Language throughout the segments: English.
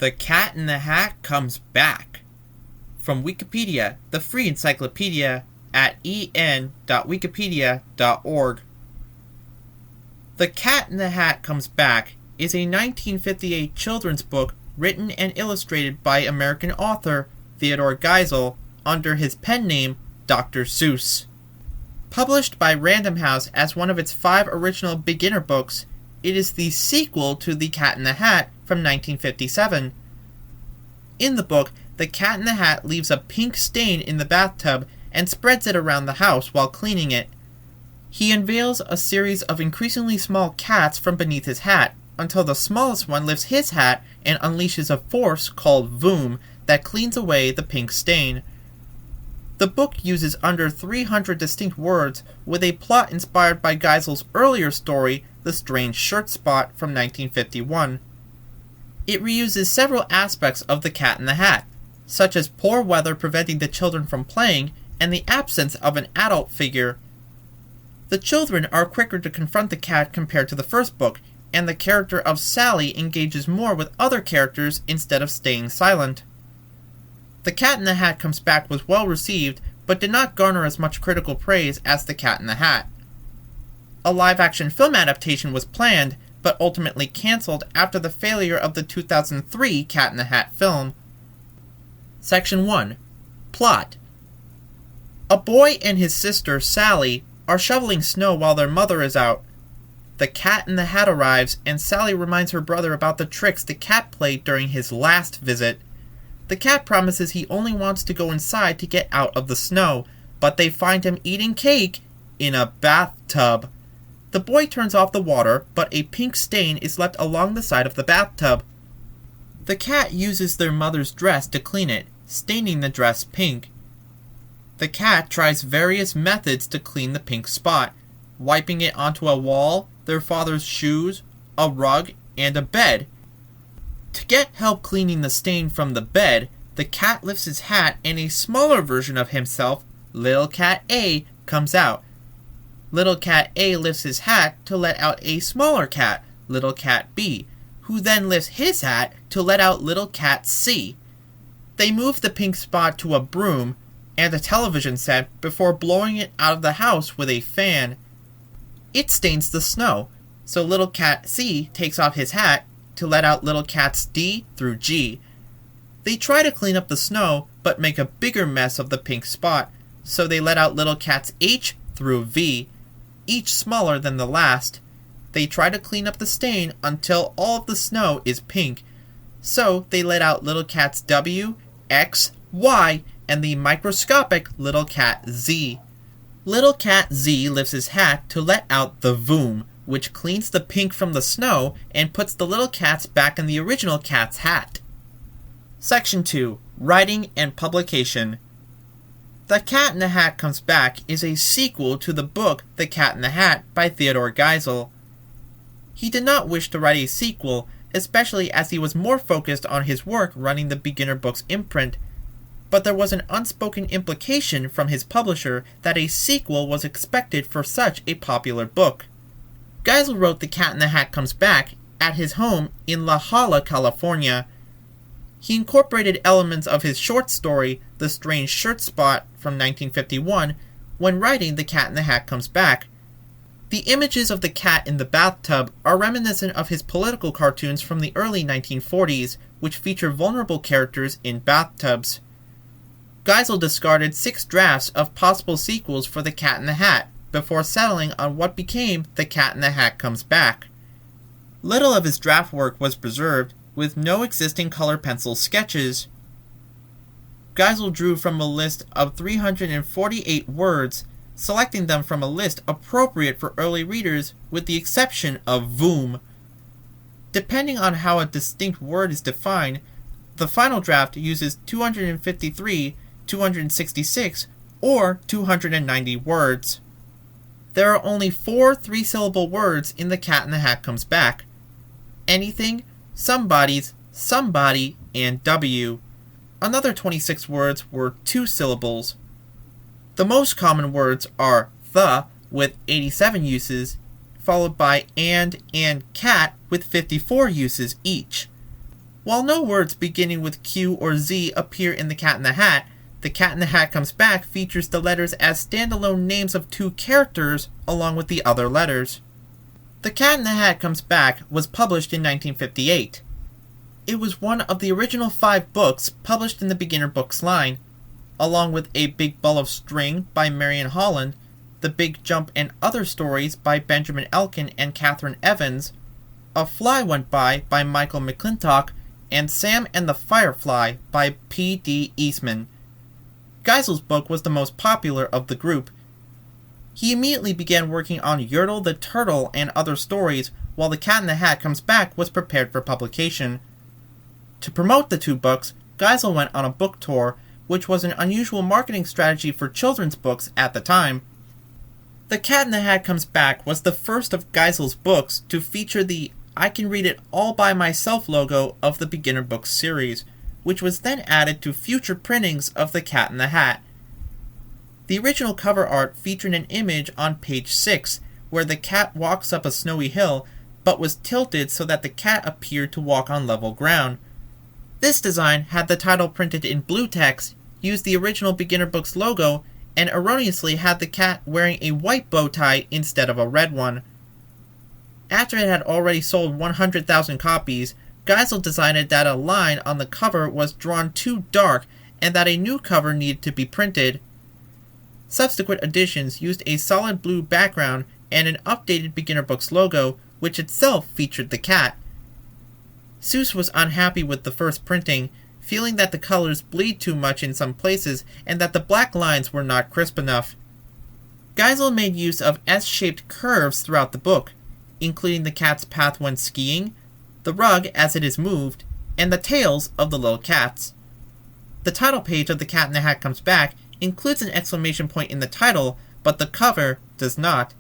The Cat in the Hat comes back. From Wikipedia, the free encyclopedia at en.wikipedia.org. The Cat in the Hat Comes Back is a 1958 children's book written and illustrated by American author Theodor Geisel under his pen name Dr. Seuss. Published by Random House as one of its 5 original beginner books, it is the sequel to The Cat in the Hat from 1957. In the book, the Cat in the Hat leaves a pink stain in the bathtub and spreads it around the house while cleaning it. He unveils a series of increasingly small cats from beneath his hat until the smallest one lifts his hat and unleashes a force called Voom that cleans away the pink stain. The book uses under 300 distinct words with a plot inspired by Geisel's earlier story, The Strange Shirt Spot from 1951. It reuses several aspects of the Cat in the Hat, such as poor weather preventing the children from playing and the absence of an adult figure. The children are quicker to confront the cat compared to the first book, and the character of Sally engages more with other characters instead of staying silent. The Cat in the Hat Comes Back was well received, but did not garner as much critical praise as The Cat in the Hat. A live-action film adaptation was planned, but ultimately cancelled after the failure of the 2003 Cat in the Hat film. Section 1. Plot. A boy and his sister, Sally, are shoveling snow while their mother is out. The Cat in the Hat arrives, and Sally reminds her brother about the tricks the cat played during his last visit. The cat promises he only wants to go inside to get out of the snow, but they find him eating cake in a bathtub. The boy turns off the water, but a pink stain is left along the side of the bathtub. The cat uses their mother's dress to clean it, staining the dress pink. The cat tries various methods to clean the pink spot, wiping it onto a wall, their father's shoes, a rug, and a bed. To get help cleaning the stain from the bed, the cat lifts his hat and a smaller version of himself, Little Cat A, comes out. Little Cat A lifts his hat to let out a smaller cat, Little Cat B, who then lifts his hat to let out Little Cat C. They move the pink spot to a broom and a television set before blowing it out of the house with a fan. It stains the snow, so Little Cat C takes off his hat to let out Little Cats D through G. They try to clean up the snow, but make a bigger mess of the pink spot, so they let out Little Cats H through V, each smaller than the last. They try to clean up the stain until all of the snow is pink, so they let out Little Cats W, X, Y, and the microscopic Little Cat Z. Little Cat Z lifts his hat to let out the Voom, which cleans the pink from the snow and puts the little cats back in the original cat's hat. Section 2. Writing and Publication. The Cat in the Hat Comes Back is a sequel to the book The Cat in the Hat by Theodor Geisel. He did not wish to write a sequel, especially as he was more focused on his work running the Beginner Books imprint, but there was an unspoken implication from his publisher that a sequel was expected for such a popular book. Geisel wrote The Cat in the Hat Comes Back at his home in La Jolla, California. He incorporated elements of his short story, The Strange Shirt Spot from 1951, when writing The Cat in the Hat Comes Back. The images of the cat in the bathtub are reminiscent of his political cartoons from the early 1940s, which feature vulnerable characters in bathtubs. Geisel discarded 6 drafts of possible sequels for The Cat in the Hat before settling on what became The Cat in the Hat Comes Back. Little of his draft work was preserved, with no existing color pencil sketches. Geisel drew from a list of 348 words, selecting them from a list appropriate for early readers with the exception of Voom. Depending on how a distinct word is defined, the final draft uses 253, 266, or 290 words. There are only 4 3-syllable words in The Cat in the Hat Comes Back: anything, somebody's, somebody, and W. Another 26 words were 2 syllables. The most common words are the, with 87 uses, followed by and cat with 54 uses each. While no words beginning with Q or Z appear in The Cat in the Hat, The Cat in the Hat Comes Back features the letters as standalone names of two characters along with the other letters. The Cat in the Hat Comes Back was published in 1958. It was one of the original 5 books published in the Beginner Books line, along with A Big Ball of String by Marion Holland, The Big Jump and Other Stories by Benjamin Elkin and Catherine Evans, A Fly Went By Michael McClintock, and Sam and the Firefly by P.D. Eastman. Geisel's book was the most popular of the group. He immediately began working on Yertle the Turtle and other stories, while The Cat in the Hat Comes Back was prepared for publication. To promote the 2 books, Geisel went on a book tour, which was an unusual marketing strategy for children's books at the time. The Cat in the Hat Comes Back was the first of Geisel's books to feature the I Can Read It All By Myself logo of the Beginner Books series, which was then added to future printings of The Cat in the Hat. The original cover art featured an image on page 6, where the cat walks up a snowy hill, but was tilted so that the cat appeared to walk on level ground. This design had the title printed in blue text, used the original Beginner Books logo, and erroneously had the cat wearing a white bow tie instead of a red one. After it had already sold 100,000 copies, Geisel decided that a line on the cover was drawn too dark and that a new cover needed to be printed. Subsequent editions used a solid blue background and an updated Beginner Books logo, which itself featured the cat. Seuss was unhappy with the first printing, feeling that the colors bleed too much in some places and that the black lines were not crisp enough. Geisel made use of S-shaped curves throughout the book, including the cat's path when skiing, the rug as it is moved, and the tails of the little cats. The title page of The Cat in the Hat Comes Back includes an exclamation point in the title, but the cover does not.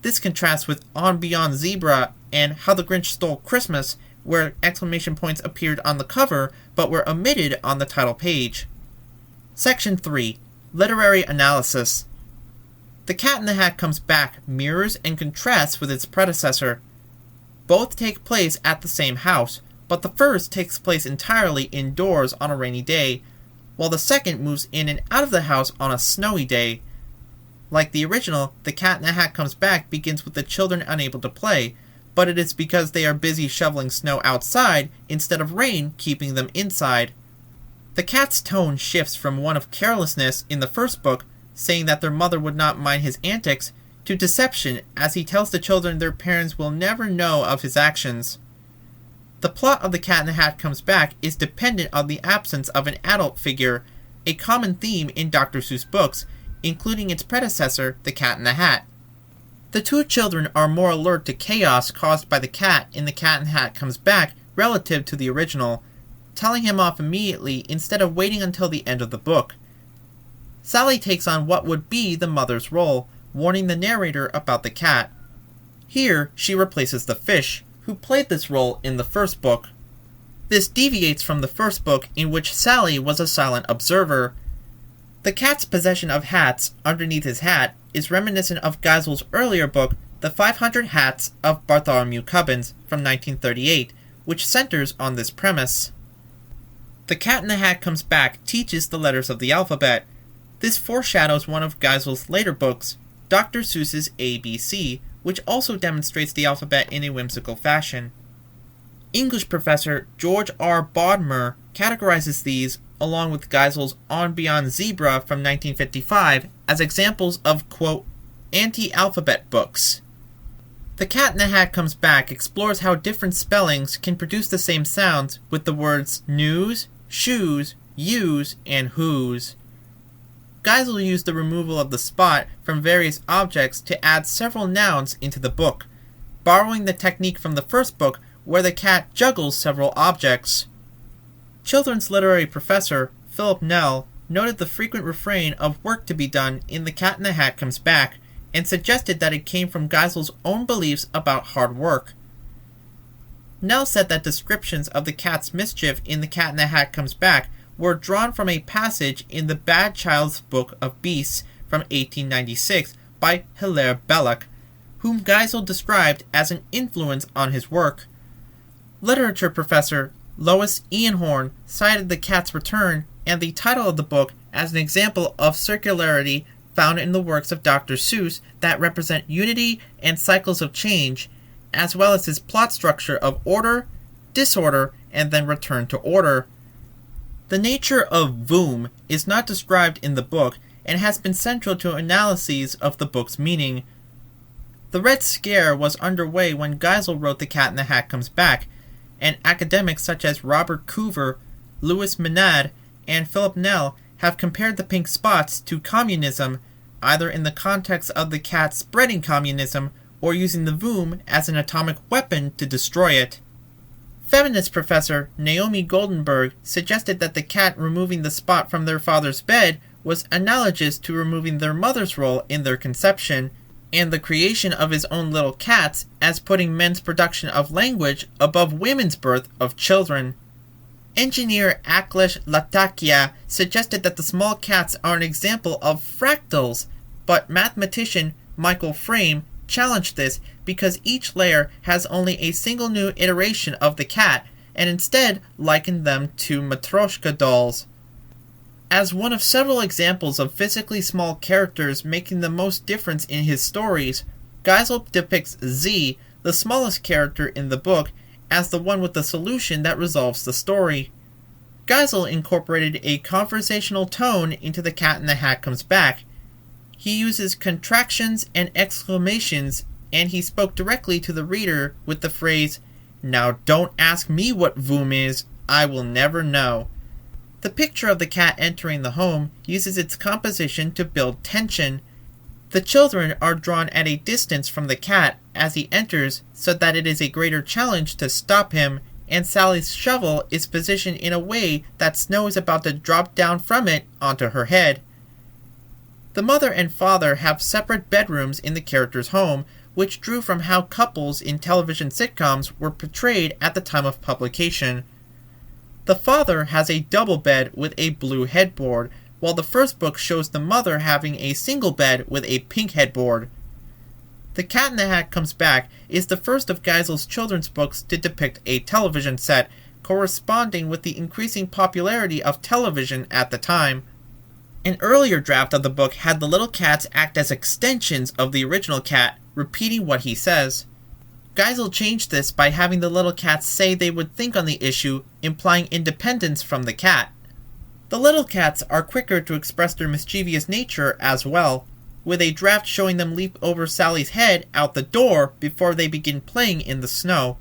This contrasts with On Beyond Zebra and How the Grinch Stole Christmas, where exclamation points appeared on the cover but were omitted on the title page. Section 3. Literary Analysis. The Cat in the Hat Comes Back mirrors and contrasts with its predecessor. Both take place at the same house, but the first takes place entirely indoors on a rainy day, while the second moves in and out of the house on a snowy day. Like the original, The Cat in the Hat Comes Back begins with the children unable to play, but it is because they are busy shoveling snow outside instead of rain keeping them inside. The cat's tone shifts from one of carelessness in the first book, saying that their mother would not mind his antics, to deception as he tells the children their parents will never know of his actions. The plot of The Cat in the Hat Comes Back is dependent on the absence of an adult figure, a common theme in Dr. Seuss books, including its predecessor, The Cat in the Hat. The 2 children are more alert to chaos caused by the cat in The Cat in the Hat Comes Back relative to the original, telling him off immediately instead of waiting until the end of the book. Sally takes on what would be the mother's role, warning the narrator about the cat. Here, she replaces the fish, who played this role in the first book. This deviates from the first book, in which Sally was a silent observer. The cat's possession of hats underneath his hat is reminiscent of Geisel's earlier book, The 500 Hats of Bartholomew Cubbins, from 1938, which centers on this premise. The Cat in the Hat Comes Back teaches the letters of the alphabet. This foreshadows one of Geisel's later books, Dr. Seuss's ABC, which also demonstrates the alphabet in a whimsical fashion. English professor George R. Bodmer categorizes these, along with Geisel's On Beyond Zebra from 1955, as examples of, quote, anti-alphabet books. The Cat in the Hat Comes Back explores how different spellings can produce the same sounds with the words news, shoes, use, and whose. Geisel used the removal of the spot from various objects to add several nouns into the book, borrowing the technique from the first book where the cat juggles several objects. Children's literary professor Philip Nell noted the frequent refrain of work to be done in The Cat in the Hat Comes Back and suggested that it came from Geisel's own beliefs about hard work. Nell said that descriptions of the cat's mischief in The Cat in the Hat Comes Back were drawn from a passage in the Bad Child's Book of Beasts from 1896 by Hilaire Belloc, whom Geisel described as an influence on his work. Literature professor Lois Ianhorn cited The Cat's Return and the title of the book as an example of circularity found in the works of Dr. Seuss that represent unity and cycles of change, as well as his plot structure of order, disorder, and then return to order. The nature of Voom is not described in the book and has been central to analyses of the book's meaning. The Red Scare was underway when Geisel wrote The Cat in the Hat Comes Back, and academics such as Robert Coover, Louis Menard, and Philip Nell have compared the pink spots to communism, either in the context of the cat spreading communism or using the Voom as an atomic weapon to destroy it. Feminist professor Naomi Goldenberg suggested that the cat removing the spot from their father's bed was analogous to removing their mother's role in their conception, and the creation of his own little cats as putting men's production of language above women's birth of children. Engineer Aklesh Latakia suggested that the small cats are an example of fractals, but mathematician Michael Frame challenged this because each layer has only a single new iteration of the cat, and instead likened them to Matryoshka dolls. As one of several examples of physically small characters making the most difference in his stories, Geisel depicts Z, the smallest character in the book, as the one with the solution that resolves the story. Geisel incorporated a conversational tone into The Cat in the Hat Comes Back. He uses contractions and exclamations, and he spoke directly to the reader with the phrase, "Now don't ask me what Voom is, I will never know." The picture of the cat entering the home uses its composition to build tension. The children are drawn at a distance from the cat as he enters so that it is a greater challenge to stop him, and Sally's shovel is positioned in a way that snow is about to drop down from it onto her head. The mother and father have separate bedrooms in the character's home, which drew from how couples in television sitcoms were portrayed at the time of publication. The father has a double bed with a blue headboard, while the first book shows the mother having a single bed with a pink headboard. The Cat in the Hat Comes Back is the first of Geisel's children's books to depict a television set, corresponding with the increasing popularity of television at the time. An earlier draft of the book had the little cats act as extensions of the original cat, repeating what he says. Geisel changed this by having the little cats say they would think on the issue, implying independence from the cat. The little cats are quicker to express their mischievous nature as well, with a draft showing them leap over Sally's head out the door before they begin playing in the snow.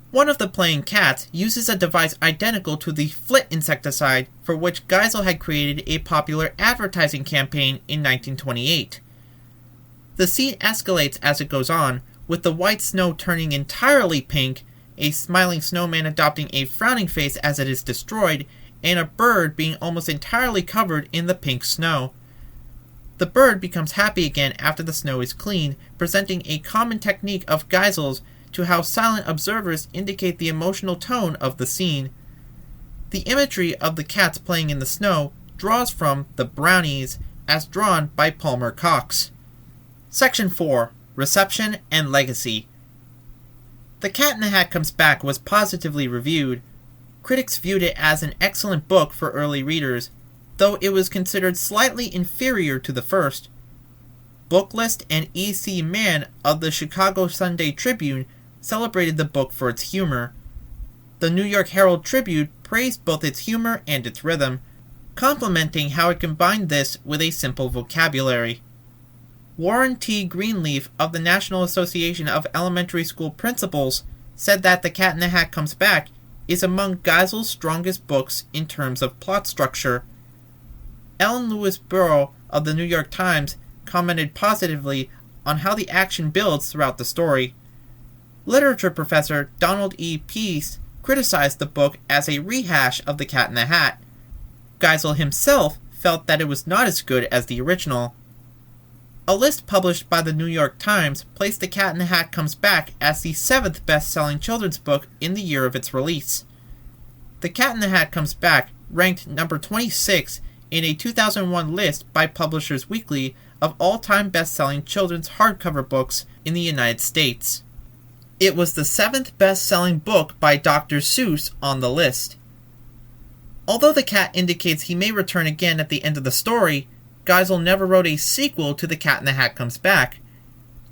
One of the playing cats uses a device identical to the Flit insecticide for which Geisel had created a popular advertising campaign in 1928. The scene escalates as it goes on, with the white snow turning entirely pink, a smiling snowman adopting a frowning face as it is destroyed, and a bird being almost entirely covered in the pink snow. The bird becomes happy again after the snow is clean, presenting a common technique of Geisel's to how silent observers indicate the emotional tone of the scene. The imagery of the cats playing in the snow draws from The Brownies, as drawn by Palmer Cox. Section 4. Reception and Legacy. The Cat in the Hat Comes Back was positively reviewed. Critics viewed it as an excellent book for early readers, though it was considered slightly inferior to the first. Booklist and E.C. Mann of the Chicago Sunday Tribune celebrated the book for its humor. The New York Herald Tribune praised both its humor and its rhythm, complimenting how it combined this with a simple vocabulary. Warren T. Greenleaf of the National Association of Elementary School Principals said that The Cat in the Hat Comes Back is among Geisel's strongest books in terms of plot structure. Ellen Lewis Burrow of the New York Times commented positively on how the action builds throughout the story. Literature professor Donald E. Peace criticized the book as a rehash of The Cat in the Hat. Geisel himself felt that it was not as good as the original. A list published by the New York Times placed The Cat in the Hat Comes Back as the 7th best-selling children's book in the year of its release. The Cat in the Hat Comes Back ranked number 26 in a 2001 list by Publishers Weekly of all-time best-selling children's hardcover books in the United States. It was the 7th best-selling book by Dr. Seuss on the list. Although the cat indicates he may return again at the end of the story, Geisel never wrote a sequel to The Cat in the Hat Comes Back.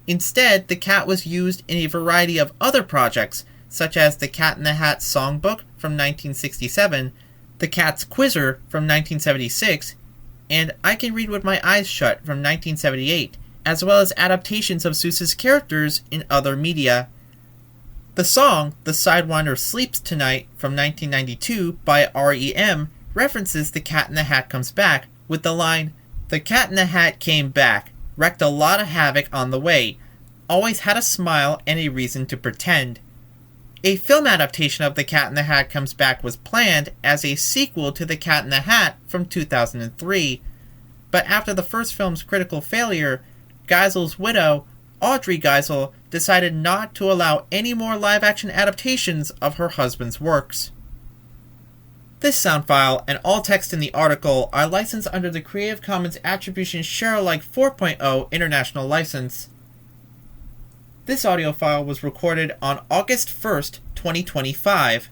Instead, the cat was used in a variety of other projects, such as The Cat in the Hat Songbook from 1967, The Cat's Quizzer from 1976, and I Can Read With My Eyes Shut from 1978, as well as adaptations of Seuss's characters in other media. The song, The Sidewinder Sleeps Tonight from 1992 by R.E.M. references The Cat in the Hat Comes Back with the line, "The Cat in the Hat came back, wreaked a lot of havoc on the way, always had a smile and a reason to pretend." A film adaptation of The Cat in the Hat Comes Back was planned as a sequel to The Cat in the Hat from 2003, but after the first film's critical failure, Geisel's widow, Audrey Geisel, decided not to allow any more live-action adaptations of her husband's works. This sound file and all text in the article are licensed under the Creative Commons Attribution Share-alike 4.0 International License. This audio file was recorded on August 1st, 2025.